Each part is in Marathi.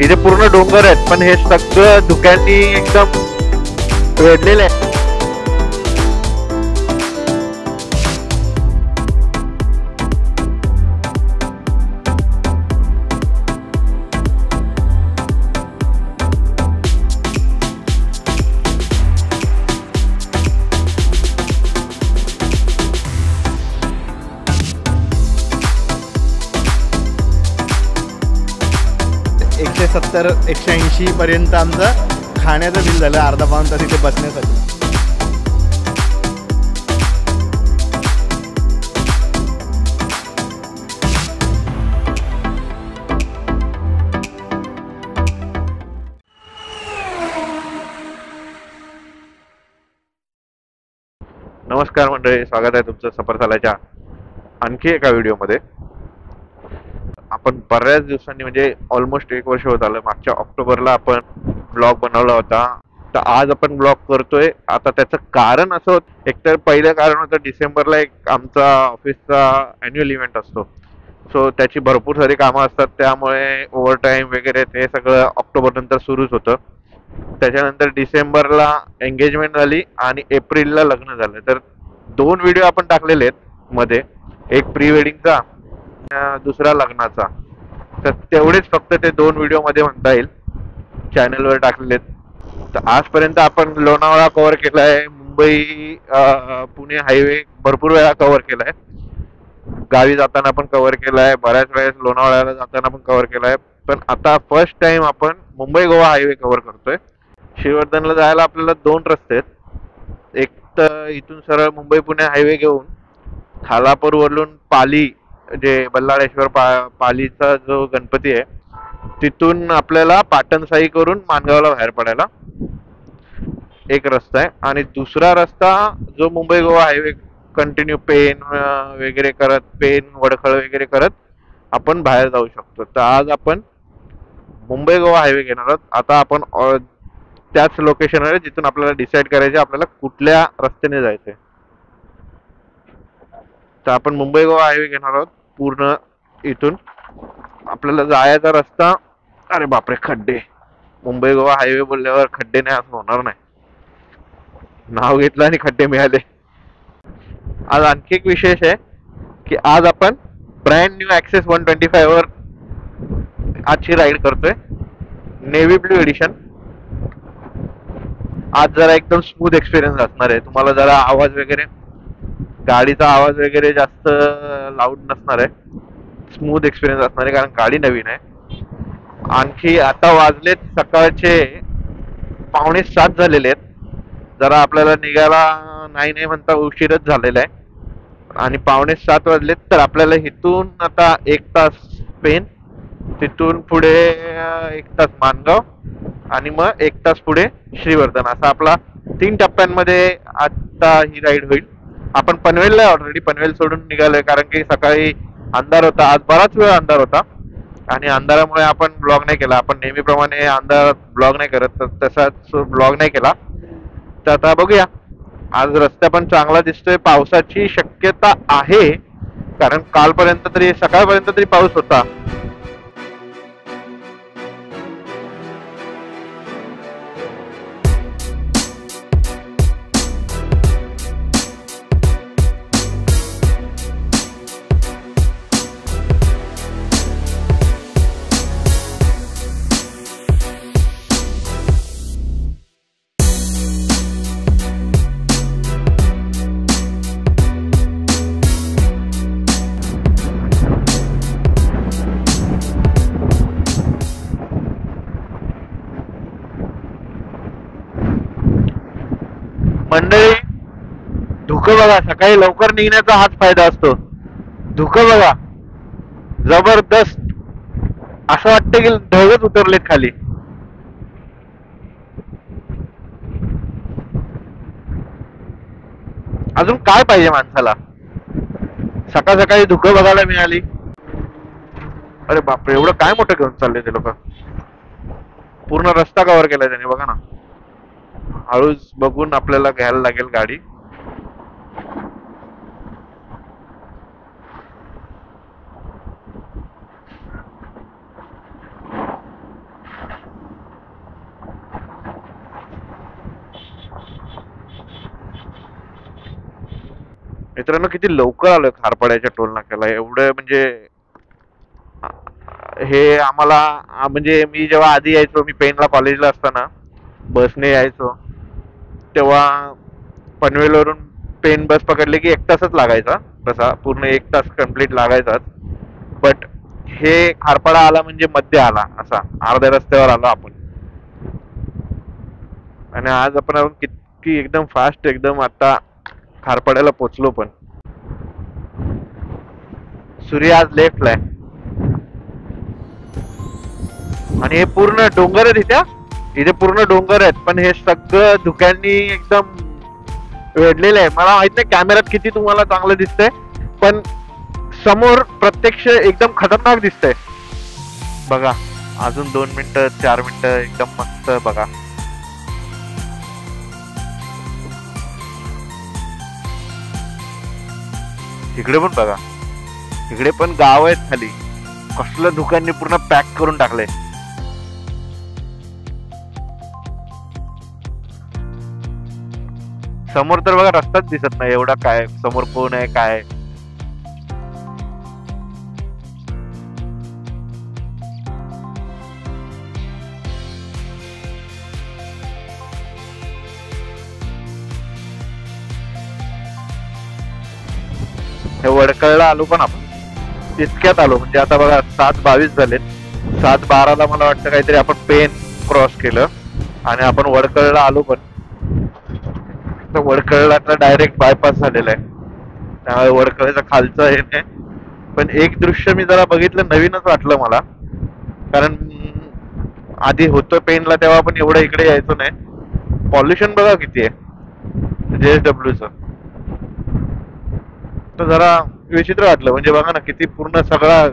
इथे पूर्ण डोंगर आहेत, पण हे सगळं धुक्यांनी एकदम वेढलेलं आहे. $170-180 पर्यंत आमचं खाण्याचं बिल झालं अर्धा पाऊण तास इथे बसण्यासाठी. नमस्कार मंडळी, स्वागत आहे तुमचं सफर चालायच्या आणखी एका व्हिडिओमध्ये. आपण बऱ्याच दिवसांनी म्हणजे ऑलमोस्ट 1 वर्ष होत आलं, मागच्या ऑक्टोबरला आपण ब्लॉग बनवला होता. तर आज आपण ब्लॉग करतोय. आता त्याचं कारण असं होतं, एकतर पहिलं कारण होतं डिसेंबरला एक आमचा ऑफिसचा ॲन्युअल इव्हेंट असतो. सो त्याची भरपूर सारी कामं असतात, त्यामुळे ओव्हरटाईम वगैरे ते सगळं ऑक्टोबर नंतर सुरूच होतं. त्याच्यानंतर डिसेंबरला एंगेजमेंट झाली आणि एप्रिलला लग्न झालं. तर 2 व्हिडिओ आपण टाकलेले आहेत मध्ये, एक प्री वेडिंगचा, दुसरा लग्नाचा. तर तेवढेच फक्त ते 2 व्हिडिओ मध्ये म्हणता येईल चॅनलवर टाकलेले आहेत. तर आजपर्यंत आपण लोणावळा कव्हर केलाय, मुंबई पुणे हायवे भरपूर वेळा कव्हर केलाय, गावी जाताना पण कव्हर केलाय, बऱ्याच वेळेस लोणावळ्याला जाताना पण कव्हर केलाय. पण आता फर्स्ट टाइम आपण मुंबई गोवा हायवे कव्हर करतोय. श्रीवर्धनला जायला आपल्याला 2 रस्ते आहेत. एक तर इथून सरळ मुंबई पुणे हायवे घेऊन खालापूरवरून पाली, जे बल्लाळेश्वर पालीचा जो गणपती आहे, तिथून आपल्याला पाटणसाई करून माणगावला बाहेर पडायला एक रस्ता आहे. आणि दुसरा रस्ता जो मुंबई गोवा हायवे कंटिन्यू पेन वगैरे करत, पेन वडखळ वगैरे करत आपण बाहेर जाऊ शकतो. तर आज आपण मुंबई गोवा हायवे घेणार आहोत. आता आपण त्याच लोकेशनवर जिथून आपल्याला डिसाईड करायचे आपल्याला कुठल्या रस्त्याने जायचंय. तर आपण मुंबई गोवा हायवे घेणार आहोत. पूर्ण इथून आपल्याला जायचा रस्ता, अरे बापरे खड्डे, मुंबई गोवा हायवे बोलल्यावर खड्डे नाही असं होणार नाही. नाव घेतलं आणि खड्डे मिळाले. आज आणखी एक विशेष आहे की आज आपण ब्रँड न्यू ॲक्सेस 125 वर आजची राईड करतोय, नेव्ही ब्ल्यू एडिशन. आज जरा एकदम स्मूथ एक्सपिरियन्स असणार आहे. तुम्हाला जरा आवाज वगैरे, गाडीचा आवाज वगैरे जास्त लाऊड नसणार आहे, स्मूथ एक्सपिरियन्स असणार आहे, कारण गाडी नवीन आहे. आणखी आता वाजलेत सकाळचे 6:45 झालेले आहेत. जरा आपल्याला निघायला नाही म्हणता उशीरच झालेला आहे. आणि 6:45 वाजलेत, तर आपल्याला इथून आता 1 तास पेन, तिथून पुढे 1 तास माणगाव, आणि मग 1 तास पुढे श्रीवर्धन, असा आपला 3 टप्प्यांमध्ये आता ही राईड होईल. आपण पनवेलला ऑलरेडी पनवेल सोडून निघालोय, कारण की सकाळी अंधार होता, आज बराच वेळ अंधार होता आणि अंधारामुळे आपण ब्लॉग नाही केला. आपण नेहमीप्रमाणे अंधारात ब्लॉग नाही करत, तर तसाच ब्लॉग नाही केला. तर आता बघूया. आज रस्ता पण चांगला दिसतोय, पावसाची शक्यता आहे, कारण कालपर्यंत तरी, सकाळपर्यंत तरी पाऊस होता. मंडळी, धुकं बघा, सकाळी लवकर निघण्याचा हाच फायदा असतो. धुकं बघा जबरदस्त, असं वाटतं की ढगच उतरलेत खाली. अजून काय पाहिजे माणसाला, सकाळ सकाळी धुकं बघायला मिळाली. अरे बापरे, एवढं काय मोठं घेऊन चालले ते लोक. पूर्ण रस्ता कव्हर केलाय त्याने, बघा ना. हळूच बघून आपल्याला घ्यायला लागेल गाडी. मित्रांनो किती लवकर आलोय खारपाड्याच्या टोल नाक्याला. एवढं म्हणजे हे आम्हाला म्हणजे मी जेव्हा आधी यायचो, मी पेनला कॉलेजला असताना बसने यायचो, तेव्हा पनवेलवरून पेन बस पकडली की 1 तासच लागायचा. तसा पूर्ण 1 तास कंप्लीट लागायचाच. बट हे खारपाडा आला म्हणजे मध्य आला, असा अर्ध्या रस्त्यावर आलो आपण. आणि आज आपण किती एकदम फास्ट, एकदम आता खारपाड्याला पोचलो. पण सूर्य आज लेफ्टला आहे आणि हे पूर्ण डोंगर आहेत इथे पूर्ण डोंगर आहेत. पण हे सगळं धुक्यांनी एकदम वेढलेलं आहे. मला माहित नाही कॅमेऱ्यात किती तुम्हाला चांगलं दिसतंय, पण समोर प्रत्यक्ष एकदम खतरनाक दिसतंय. बघा अजून 2 मिनिटं 4 मिनिटं एकदम मस्त. बघा इकडे पण बघा, इकडे पण गाव आहेत खाली. कसलं धुक्यांनी पूर्ण पॅक करून टाकलंय. समोर तर बघा रस्ताच दिसत नाही एवढा. काय समोर कोण आहे काय. हे वडकळला आलो पण आपण इतक्यात आलो. म्हणजे आता बघा 7:22 झालेत. 7:12ला मला वाटतं काहीतरी आपण पेन क्रॉस केलं आणि आपण वडकळला आलो. पण वडकळला डायरेक्ट बायपास झालेला आहे, त्यामुळे वडकळचा खालचं हे नाही. पण एक दृश्य मी जरा बघितलं, नवीनच वाटलं मला. कारण आधी होतं पेनला तेव्हा पण एवढं इकडे यायचं नाही. पॉल्युशन बघा किती आहे JSWचं. तर जरा विचित्र वाटलं. म्हणजे बघा ना किती पूर्ण सगळा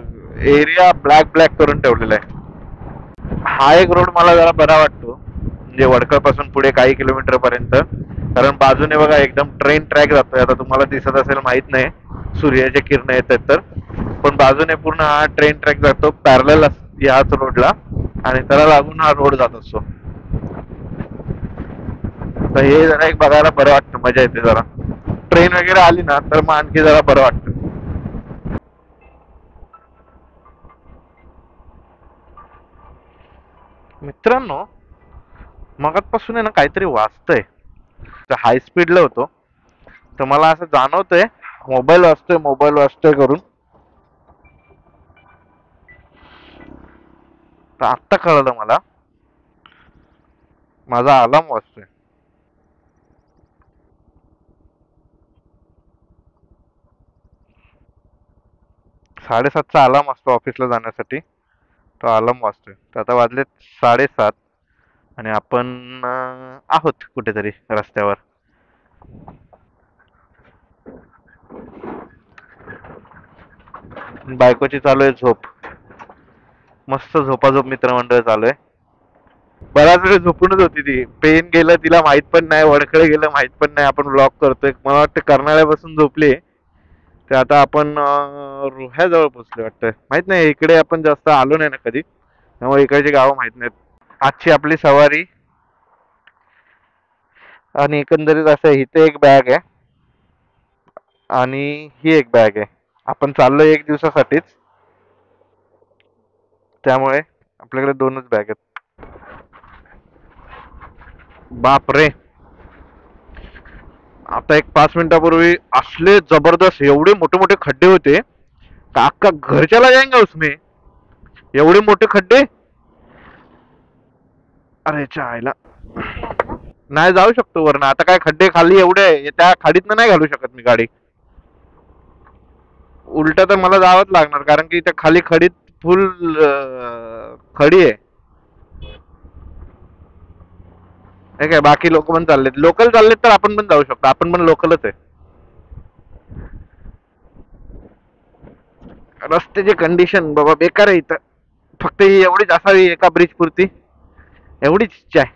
एरिया ब्लॅक करून ठेवलेला आहे. हा एक रोड मला जरा बरा वाटतो, म्हणजे वडकळ पासून पुढे काही किलोमीटर पर्यंत. कारण बाजूने बघा एकदम ट्रेन ट्रॅक जातोय. आता तुम्हाला दिसत असेल माहित नाही, सूर्याचे किरण येत आहेत तर. पण बाजूने पूर्ण हा ट्रेन ट्रॅक जातो पॅरलल याच रोडला, आणि त्याला लागून हा रोड जात असतो. तर हे जरा एक बघायला बरं वाटतं, मजा येते जरा. ट्रेन वगैरे आली ना तर मग आणखी जरा बरं वाटतं. मित्रांनो मगातपासून आहे ना काहीतरी वाजतंय. हाय स्पीडला होतो तर मला असं जाणवतंय मोबाईल वाजतोय करून. तर आत्ता कळलं मला, माझा अलार्म वाजतोय. साडेसातचा अलार्म असतो ऑफिसला जाण्यासाठी, तो अलार्म वाजतोय. तर आता वाजलेत 7:30 आणि आपण आहोत कुठेतरी रस्त्यावर. बायकोची चालू आहे झोप, मस्त झोपाझोप मित्रमंडळ चालू आहे. बराच वेळ झोपूनच होती ती. पेन गेलं तिला माहित पण नाही, वडखळे गेलं माहित पण नाही. आपण ब्लॉक करतोय, मला वाटतं कर्नाळ्यापासून झोपली. तर आता आपण रोह्याजवळ पोहोचलो वाटतं. माहित नाही, इकडे आपण जास्त आलो नाही ना कधी, त्यामुळे इकडची गावं माहित नाहीत. आजची आपली सवारी आणि एकंदरीत असं, इथे एक बॅग आहे आणि ही एक बॅग आहे. आपण चाललोय 1 दिवसासाठीच, त्यामुळे आपल्याकडे 2च बॅग आहेत. बाप रे, आता एक 5 मिनिटापूर्वी असले जबरदस्त एवढे मोठे मोठे खड्डे होते का अख्खा घर चला जाएंगे उसमें. एवढे मोठे खड्डे. अरे चायला, नाही जाऊ शकतो वरनं. आता काय खड्डे खाली एवढे, त्या खाडीतनं नाही घालू शकत मी गाडी. उलट तर मला जावंच लागणार, कारण की त्या खाली खडीत फुल खडी आहे. हे काय बाकी लोक पण चाललेत, लोकल चाललेत, तर आपण पण जाऊ शकतो. आपण पण लोकलच आहे. रस्त्याची कंडिशन बाबा बेकार आहे इथं. फक्त ही एवढीच असावी एका ब्रिज पुरती, एवढीच इच्छा आहे.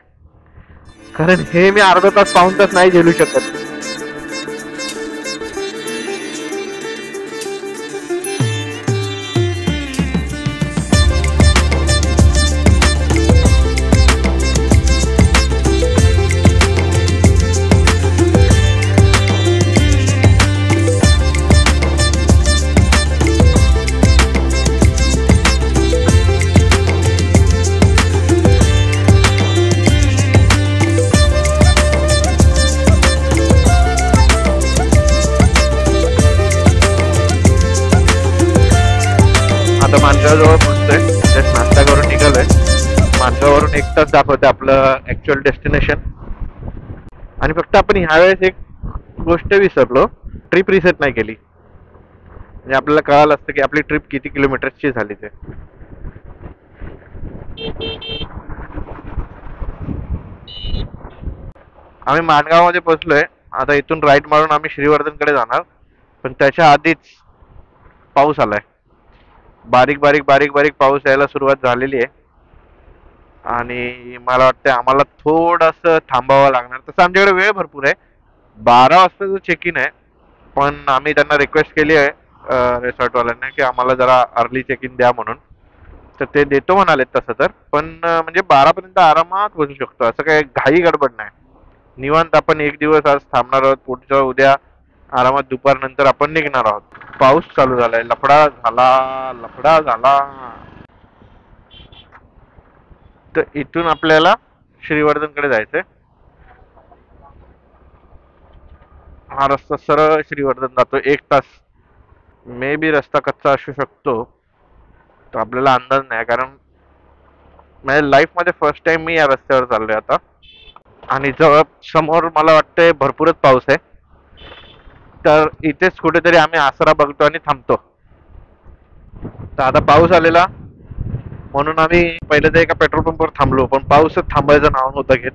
कारण हे मी अर्धा तास पाऊण तास नाही झेलू शकत. माणगावजवळ पोहोचतोय. जस्ट नाश्ता करून निघालोय. माणगाववरून 1 तास दाखवते आपलं ऍक्च्युअल डेस्टिनेशन. आणि फक्त आपण ह्यावेळेस एक गोष्ट विसरलो, ट्रिप रिसेट नाही केली. म्हणजे आपल्याला कळालं असतं की आपली ट्रिप किती किलोमीटरची झाली ते. आम्ही माणगावमध्ये पोहोचलोय. आता इथून राईट मारून आम्ही श्रीवर्धनकडे जाणार. पण त्याच्या आधीच पाऊस आलाय. बारीक बारीक बारीक बारीक पाऊस यायला सुरुवात झालेली आहे. आणि मला वाटतं आम्हाला थोडंसं थांबावं लागणार. तसं आमच्याकडे वेळ भरपूर आहे. 12 वाजताचं चेक इन आहे. पण आम्ही त्यांना रिक्वेस्ट केली आहे रिसॉर्टवाल्यांना की आम्हाला जरा अर्ली चेक इन द्या म्हणून. तर ते देतो म्हणालेत तसं तर. पण म्हणजे 12 पर्यंत आरामात पोहोचू शकतो. असं काही घाई गडबड नाही. निवांत आपण 1 दिवस आज थांबणार आहोत. पुढच्या उद्या आरामात दुपारनंतर आपण निघणार आहोत. पाऊस चालू झालाय. लफडा झाला, लफडा झाला. तर इथून आपल्याला श्रीवर्धनकडे जायचंय. हा रस्ता सरळ श्रीवर्धन जातो. 1 तास. मे बी रस्ता कच्चा असू शकतो, तर आपल्याला अंदाज नाही. कारण माझ्या लाईफ मध्ये फर्स्ट टाइम मी या रस्त्यावर चाललोय आता. आणि जवळ समोर मला वाटतंय भरपूरच पाऊस आहे. तर इथेच कुठेतरी आम्ही आसरा बघतो आणि थांबतो. तर आता पाऊस आलेला म्हणून आम्ही पहिले तर एका पेट्रोल पंपवर थांबलो. पण पाऊसच थांबायचं नाव नव्हतं घेत.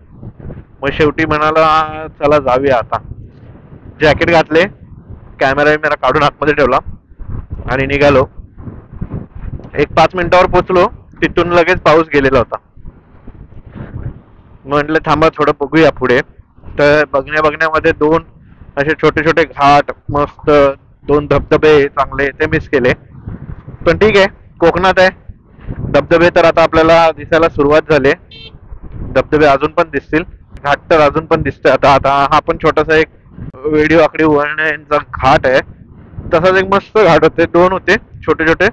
मग शेवटी म्हणाला चला जाऊया आता. जॅकेट घातले, कॅमेरा मेरा काढून आतमध्ये ठेवला आणि निघालो. 5 मिनिटावर पोचलो. तिथून लगेच पाऊस गेलेला होता. म्हटलं थांबा थोडं बघूया पुढे. तर बघण्यामध्ये 2 असे छोटे छोटे घाट, मस्त 2 धबधबे चांगले, ते मिस केले. पण ठीक आहे, कोकणात आहे. धबधबे तर आता आपल्याला दिसायला सुरुवात झाली. धबधबे अजून पण दिसतील. घाट तर अजून पण दिसतोय. आता हा पण छोटासा एक व्हिडिओ आकडे वळण्याचा घाट आहे. तसाच एक मस्त घाट होते. 2 होते छोटे छोटे,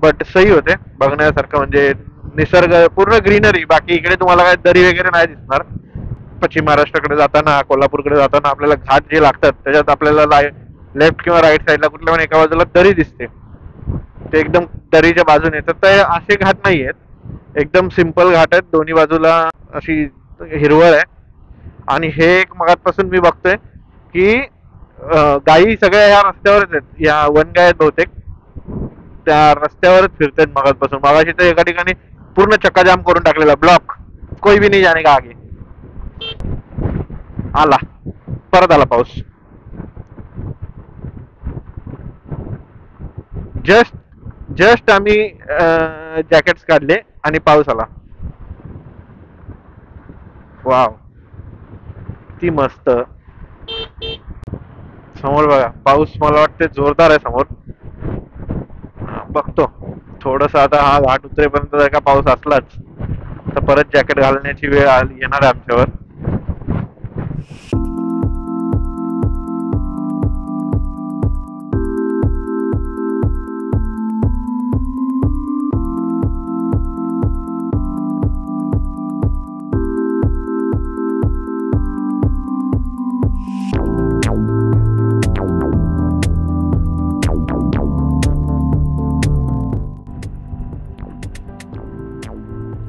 बट सही होते बघण्यासारखं. म्हणजे निसर्ग, पूर्ण ग्रीनरी. बाकी इकडे तुम्हाला काय दरी वगैरे नाही दिसणार. पश्चिम महाराष्ट्राकडे जाताना, कोल्हापूरकडे जाताना आपल्याला घाट जे लागतात त्याच्यात आपल्याला लेफ्ट किंवा राईट साईडला कुठल्या पण एका बाजूला दरी दिसते. ते एकदम दरीच्या बाजूने. तर असे घाट नाही आहेत. एकदम सिंपल घाट आहेत. दोन्ही बाजूला अशी हिरवळ आहे. आणि हे एक मगातपासून मी बघतोय की गायी सगळ्या या रस्त्यावरच आहेत. या वनगाय आहेत बहुतेक. त्या रस्त्यावरच फिरतात मगातपासून. मगाशी तर एका ठिकाणी पूर्ण चक्काजाम करून टाकलेला, ब्लॉक. कोई भी नाही जाने का आगे. आला, परत आला पाऊस. जस्ट आम्ही जॅकेट्स काढले आणि पाऊस आला. वाव, ती मस्त. समोर बघा पाऊस, मला वाटतं जोरदार आहे समोर. बघतो थोडस. आता हा घाट उतरेपर्यंत जर का पाऊस असलाच तर परत जॅकेट घालण्याची वेळ येणार आहे आमच्यावर.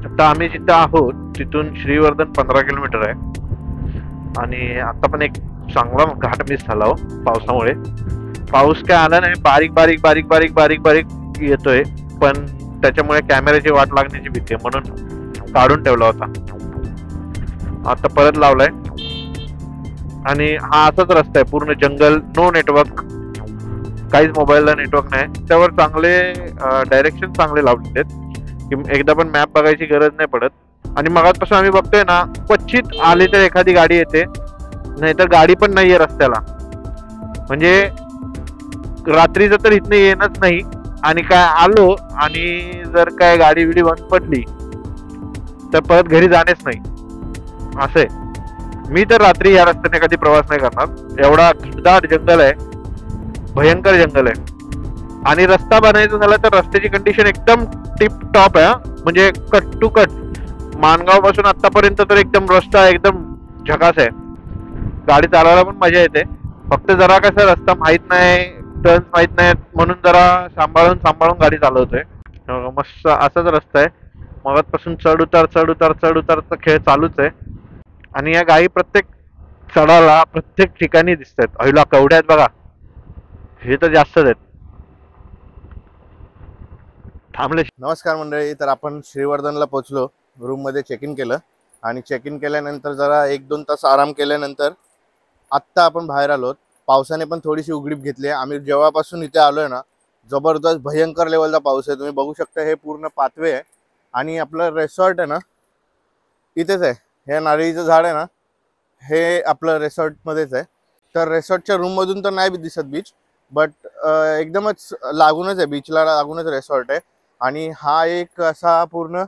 आता आम्ही जिथं आहोत तिथून श्रीवर्धन 15 किलोमीटर आहे. आणि आता पण एक चांगला घाट मिस झाला हो पावसामुळे. पाऊस काय आला नाही, बारीक बारीक बारीक बारीक बारीक बारीक येतोय. पण त्याच्यामुळे कॅमेऱ्याची वाट लागण्याची भीती आहे म्हणून काढून ठेवला होता. आता परत लावलाय. आणि हा असाच रस्ता आहे, पूर्ण जंगल, नो नेटवर्क, काहीच मोबाईलला नेटवर्क नाही. त्यावर चांगले डायरेक्शन चांगले लावलेले आहेत की एकदा पण मॅप बघायची गरज नाही पडत. आणि मगातपासून आम्ही बघतोय ना, क्वचित आली तर एखादी गाडी येते, नाहीतर गाडी पण नाहीये रस्त्याला. म्हणजे रात्रीचं तर इथनं येणंच नाही. आणि काय आलो आणि जर काय गाडी बिडी बंद पडली तर परत घरी जाणेच नाही असे. मी तर रात्री या रस्त्याने कधी प्रवास नाही करणार. एवढा घनदाट जंगल आहे, भयंकर जंगल आहे. आणि रस्ता बनायचा झाला तर रस्त्याची कंडिशन एकदम टिप टॉप आहे. म्हणजे कट टू कट. माणगाव पासून आतापर्यंत तर एकदम रस्ता एकदम झकास आहे. गाडी चालवायला पण मजा येते. फक्त जरा कसं रस्ता माहित नाही, टर्न्स माहित नाहीत म्हणून जरा सांभाळून गाडी चालवतोय. मस्त असाच रस्ता आहे, मगातपासून चढ उतार चढ उतार चढ उतारचा खेळ चालूच आहे. आणि या गायी प्रत्येक चढाला प्रत्येक ठिकाणी दिसत आहेत. अहिला कवड्या आहेत बघा, हे तर जास्तच आहेत. थांबले. नमस्कार मंडळी, तर आपण श्रीवर्धनला पोहोचलो. रूममध्ये चेक इन केलं आणि चेक इन केल्यानंतर जरा 1-2 तास आराम केल्यानंतर आत्ता आपण बाहेर आलोत. पावसाने पण थोडीशी उघडीप घेतली आहे. आम्ही जेव्हापासून इथे आलोय ना, जबरदस्त भयंकर लेवलचा पाऊस आहे. तुम्ही बघू शकता, हे पूर्ण पातवे आहे आणि आपलं रेसॉर्ट आहे ना इथेच आहे. हे नारळीचं झाड आहे ना, हे आपलं रेसॉर्टमध्येच आहे. तर रेसॉर्टच्या रूममधून तर नाही दिसत बीच, बट एकदमच लागूनच आहे, बीचला लागूनच रेसॉर्ट आहे. आणि हा एक असा पूर्ण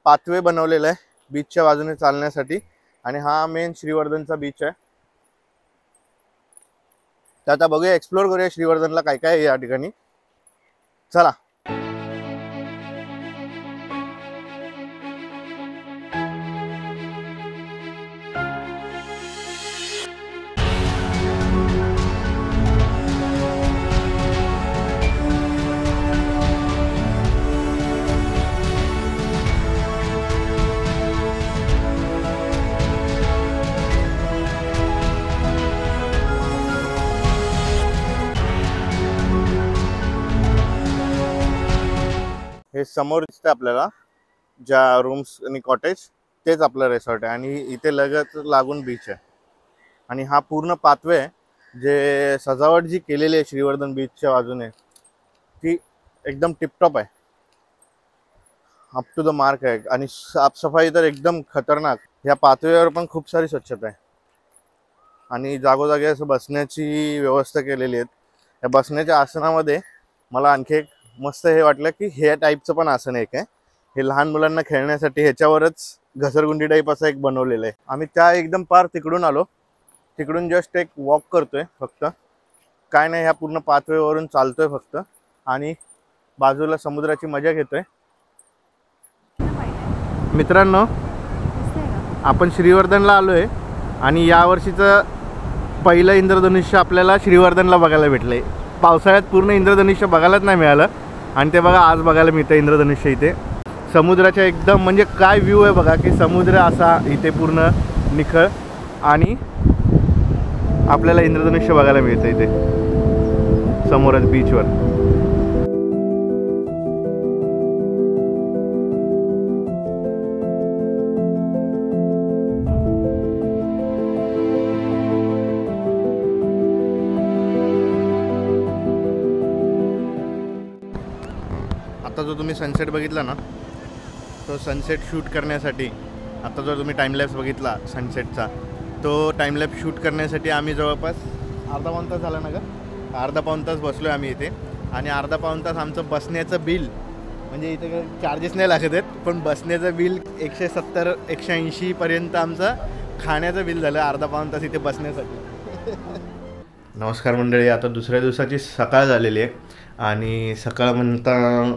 पाथवे बनवलेला आहे बीचच्या बाजूने चालण्यासाठी. आणि हा मेन श्रीवर्धनचा बीच आहे. तर आता बघूया, एक्सप्लोर करूया श्रीवर्धनला काय काय आहे या ठिकाणी. चला. हे समोर दिसतं आपल्याला ज्या रूम्स आणि कॉटेज, तेच आपलं रेसॉर्ट आहे. आणि इथे लगत लागून बीच आहे. आणि हा पूर्ण पाथवे आहे, जे सजावट जी केलेली आहे श्रीवर्धन बीचच्या बाजूने, ती एकदम टिपटॉप आहे, अप टू द मार्क आहे. आणि साफसफाई तर एकदम खतरनाक. ह्या पाथवेवर पण खूप सारी स्वच्छता आहे. आणि जागोजागी असं बसण्याची व्यवस्था केलेली आहे. या बसण्याच्या आसनामध्ये मला आणखी एक मस्त हे वाटलं की हे टाईपचं पण आसन एक आहे, हे लहान मुलांना खेळण्यासाठी. ह्याच्यावरच घसरगुंडी टाईप असं एक बनवलेलं आहे. आम्ही त्या एकदम पार तिकडून आलो, तिकडून जस्ट एक वॉक करतोय फक्त, काय नाही, ह्या पूर्ण पाथवेवरून चालतोय फक्त आणि बाजूला समुद्राची मजा घेतोय. मित्रांनो, आपण श्रीवर्धनला आलोय आणि यावर्षीचं पहिलं इंद्रधनुष्य आपल्याला श्रीवर्धनला बघायला भेटलंय. पावसाळ्यात पूर्ण इंद्रधनुष्य बघायलाच नाही मिळालं आणि ते बघा आज बघायला मिळतं इंद्रधनुष्य इथे. समुद्राच्या एकदम म्हणजे काय व्ह्यू आहे बघा, की समुद्र असा इथे पूर्ण निखळ आणि आपल्याला इंद्रधनुष्य बघायला मिळतं इथे समोरच बीचवर. आता जो तुम्ही सनसेट बघितला ना, तो सनसेट शूट करण्यासाठी, आता जो तुम्ही टाईमलॅप्स बघितला सनसेटचा, तो टाईमलॅप्स शूट करण्यासाठी आम्ही जवळपास अर्धा-पाऊण तास झाला ना का, अर्धा-पाऊण तास बसलो आहे आम्ही इथे. आणि अर्धा-पाऊण तास आमचं बसण्याचं बिल, म्हणजे इथे काही चार्जेस नाही लागत आहेत, पण बसण्याचं बिल 170-180 पर्यंत आमचं खाण्याचं बिल झालं अर्धा-पाऊण तास इथे बसण्यासाठी. नमस्कार मंडळी, आता दुसऱ्या दिवसाची सकाळ झालेली आहे आणि सकाळ म्हणता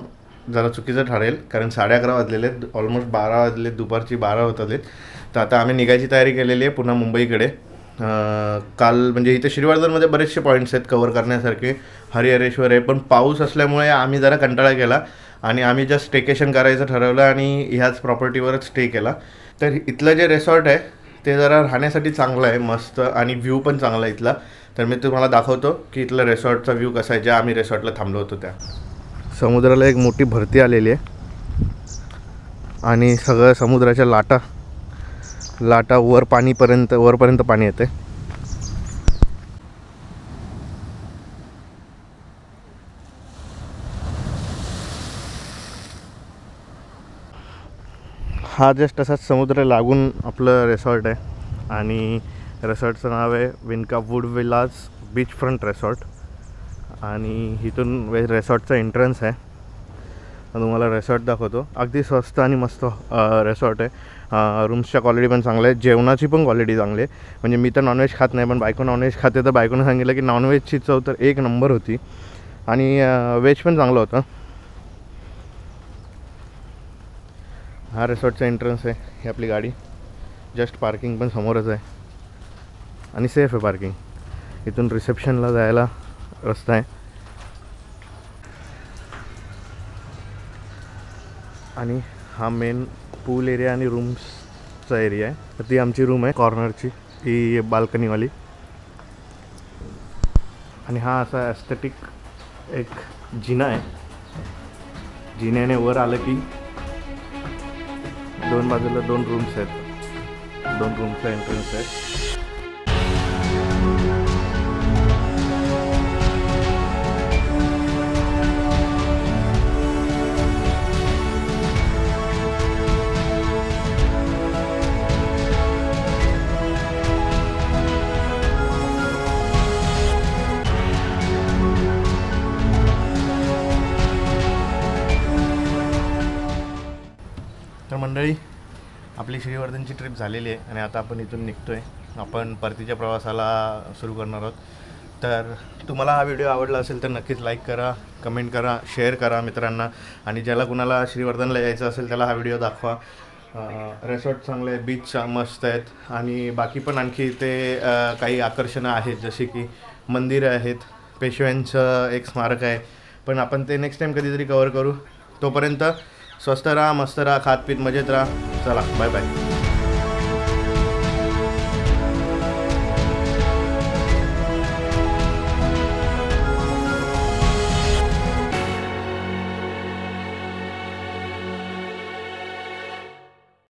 जरा चुकीचं ठरेल, कारण 11:30 वाजलेले आहेत, ऑलमोस्ट 12 वाजले, दुपारची 12 होत आले. तर आता आम्ही निघायची तयारी केलेली आहे पुन्हा मुंबईकडे. काल म्हणजे इथे श्रीवर्धनमध्ये बरेचसे पॉईंट्स आहेत कवर करण्यासारखे, हरिहरेश्वर आहे, पण पाऊस असल्यामुळे आम्ही जरा कंटाळा केला आणि आम्ही जस्ट स्टेकेशन करायचं ठरवलं आणि ह्याच प्रॉपर्टीवरच स्टे केला. तर इथलं जे रिसॉर्ट आहे ते जरा राहण्यासाठी चांगलं आहे, मस्त, आणि व्ह्यू पण चांगला आहे इथला. तर मी तुम्हाला दाखवतो की इथलं रिसॉर्टचा व्ह्यू कसा आहे, ज्या आम्ही रिसॉर्टला थांबलो होतो त्या. समुद्राला एक मोठी भरती आलेली आहे आणि सगळं समुद्राच्या लाटा वरपर्यंत पाणी येते. हा जस्ट असाच समुद्र लागून आपलं रिसॉर्ट आहे आणि रिसॉर्टचं नाव आहे Vinca Wood Villas beachfront resort. आणि इथून रिसॉर्टचा एंट्रन्स आहे. तुम्हाला रिसॉर्ट दाखवतो. अगदी स्वस्त आणि मस्त रिसॉर्ट आहे. रूम्सच्या क्वालिटी पण चांगल्या आहे, जेवणाची पण क्वालिटी चांगली आहे. म्हणजे मी तर नॉनव्हेज खात नाही, पण बायको नॉनव्हेज खाते, तर बायकोनं सांगितलं की नॉनव्हेजची चव तर एक नंबर होती आणि व्हेज पण चांगलं होतं. हा रिसॉर्टचा एंट्रन्स आहे. ही आपली गाडी, जस्ट पार्किंग पण समोरच आहे आणि सेफ आहे पार्किंग. इथून रिसेप्शनला जायला रस्ता आहे. आणि हा मेन पूल एरिया आणि रूम्सचा एरिया आहे. तर ती आमची रूम आहे कॉर्नरची, ही बाल्कनीवाली. आणि हा असा ॲस्थेटिक एक जिना आहे. जिन्याने वर आलं की दोन बाजूला 2 रूम्स आहेत. 2 रूमचा एंट्रन्स आहे. तर मंडळी, आपली श्रीवर्धनची ट्रिप झालेली आहे आणि आता आपण इथून निघतो आहे. आपण परतीच्या प्रवासाला सुरू करणार आहोत. तर तुम्हाला हा व्हिडिओ आवडला असेल तर नक्कीच लाईक करा, कमेंट करा, शेअर करा मित्रांना. आणि ज्याला कुणाला श्रीवर्धनला यायचं असेल त्याला हा व्हिडिओ दाखवा. रिसॉर्ट चांगले आहेत, बीच मस्त आहेत आणि बाकी पण आणखी इथे काही आकर्षणं आहेत, जसे की मंदिरं आहेत, पेशव्यांचं एक स्मारक आहे. पण आपण ते नेक्स्ट टाईम कधीतरी कवर करू. तोपर्यंत स्वस्त राहा, मस्त राहा, खात पीत मजेत राहा. चला, बाय बाय.